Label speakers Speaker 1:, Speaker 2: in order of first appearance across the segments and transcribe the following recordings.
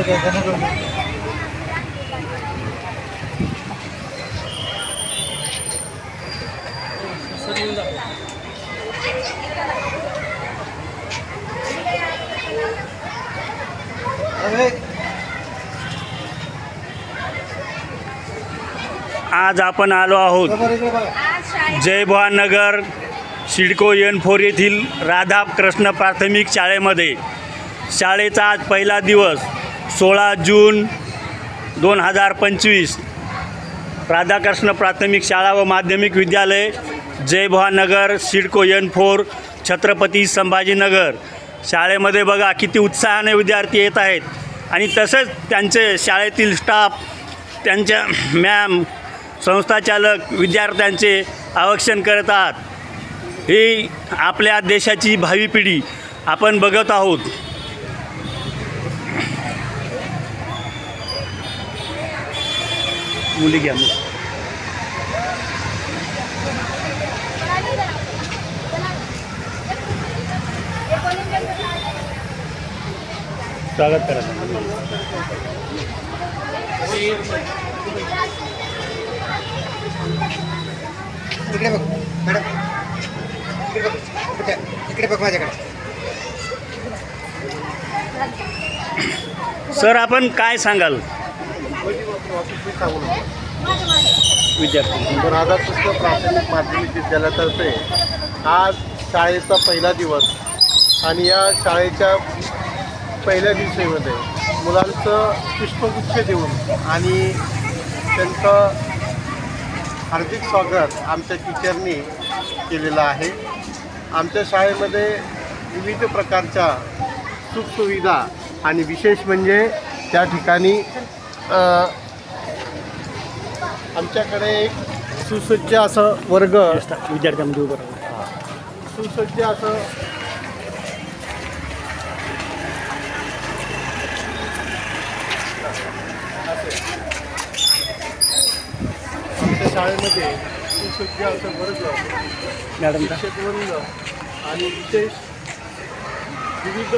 Speaker 1: आज आपण आलो आहोत जय भवानी नगर सिडको N4 येथील राधाकृष्ण प्राथमिक शाळेमध्ये। शाळेचा आज पहिला दिवस 16 जून 2025। राधाकृष्ण प्राथमिक शाळा व माध्यमिक विद्यालय जय भवानी नगर सिडको N4 छत्रपती संभाजीनगर। शाळेमध्ये बघा किती उत्साहाने विद्यार्थी येत आहेत आणि तसेच त्यांचे शाळेतील स्टाफ, त्यांच्या मॅम, संस्थाचालक विद्यार्थ्यांचे आवक्षण करत आहात। ही आपल्या देशाची भावी पिढी आपण बघत आहोत। मुली घ्या मुली। स्वागत करा।
Speaker 2: इकडे बघ मॅडम, इकडे बघ माझ्याकडे।
Speaker 1: सर आपण काय सांगाल विद्यार्थी?
Speaker 3: राधाकृष्ण प्राथमिक माध्यमिक विद्यालयातर्फे आज शाळेचा पहिला दिवस आणि या शाळेच्या पहिल्या दिवशीमध्ये मुलांचं पुष्पगुच्छ देऊन आणि त्यांचं हार्दिक स्वागत आमच्या टीचरनी केलेलं आहे। आमच्या शाळेमध्ये विविध प्रकारच्या सुखसुविधा आणि विशेष म्हणजे त्या ठिकाणी आमच्याकडे एक सुसज्ज असं वर्ग
Speaker 1: विद्यार्थ्यांमध्ये उभं राहा।
Speaker 3: सुसज्ज असं आमच्या शाळेमध्ये सुसज्ज असं वर्ग, शिक्षकवृंद आणि विशेष विविध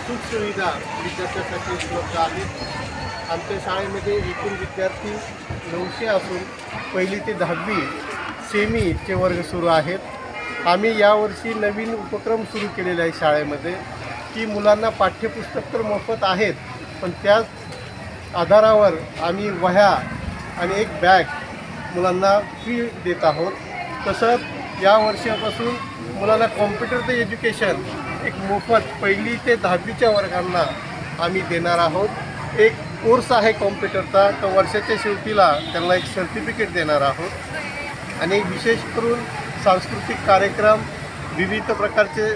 Speaker 3: सुखसुविधा विद्यार्थ्यांसाठी उपलब्ध आहेत। आमच्या शाळेमध्ये एकूण विद्यार्थी 900 असून पहिली ते 10वी सेमीचे वर्ग सुरू आहेत। आम्ही यावर्षी नवीन उपक्रम सुरू केलेला आहे शाळेमध्ये की मुलांना पाठ्यपुस्तक तर मोफत आहेत, पण त्याच आधारावर आम्ही वह्या आणि एक बॅग मुलांना फ्री देत आहोत। तसंच या वर्षापासून मुलांना कॉम्प्युटरचं एज्युकेशन एक मोफत पहिली ते 10वीच्या वर्गांना आम्ही देणार आहोत। एक कोर्स आहे कॉम्प्युटरचा, तर वर्षाच्या शेवटीला त्यांना एक सर्टिफिकेट देणार आहोत। आणि विशेष करून सांस्कृतिक कार्यक्रम, विविध प्रकारचे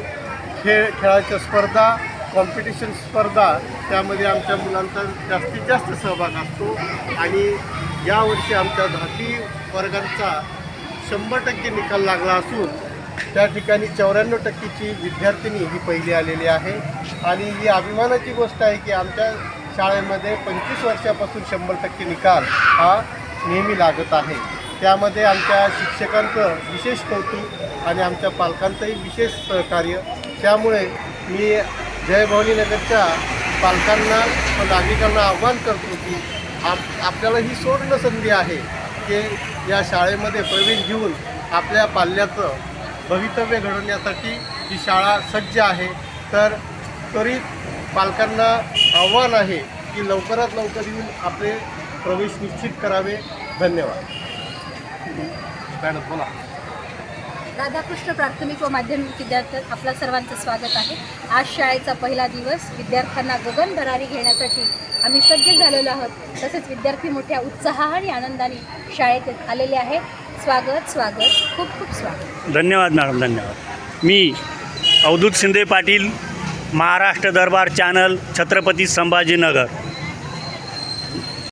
Speaker 3: खेळाच्या स्पर्धा, कॉम्पिटिशन स्पर्धा, त्यामध्ये आमच्या मुलांचा जास्तीत जास्त सहभाग असतो। आणि यावर्षी आमच्या 10वी वर्गांचा 100% निकाल लागला असून त्या ठिकाणी 94%ची विद्यार्थिनी ही पहिली आलेली आहे। आणि ही अभिमानाची गोष्ट आहे की आमच्या शाळेमध्ये 25 वर्षापासून 100% निकाल हा नेहमी लागत आहे। त्यामध्ये आमच्या शिक्षकांचं विशेष कौतुक आणि आमच्या पालकांचंही विशेष सहकार्य। त्यामुळे मी जय भवानी नगरच्या पालकांना व नागरिकांना आवाहन करतो की आपल्याला ही सुवर्ण संधी आहे की या शाळेमध्ये प्रवेश घेऊन आपल्या पाल्याचं भवितव्य घडवण्यासाठी ही शाळा सज्ज आहे। तर त्वरित पालकांना आव्हान आहे की लवकरात लवकर येऊन आपले प्रवेश निश्चित करावे। धन्यवाद। मॅडम बोला।
Speaker 4: राधाकृष्ण प्राथमिक व माध्यमिक विद्यार्थ्यात आपल्या सर्वांचं स्वागत आहे। आज शाळेचा पहिला दिवस, विद्यार्थ्यांना गगन भरारी घेण्यासाठी आम्ही सज्ज झालेलो आहोत। तसेच विद्यार्थी मोठ्या उत्साह आणि आनंदाने शाळेत आलेले आहेत। स्वागत स्वागत, खूप खूप स्वागत।
Speaker 1: धन्यवाद मॅडम, धन्यवाद। मी अवधूत शिंदे पाटील, महाराष्ट्र दरबार चॅनल, छत्रपती संभाजीनगर।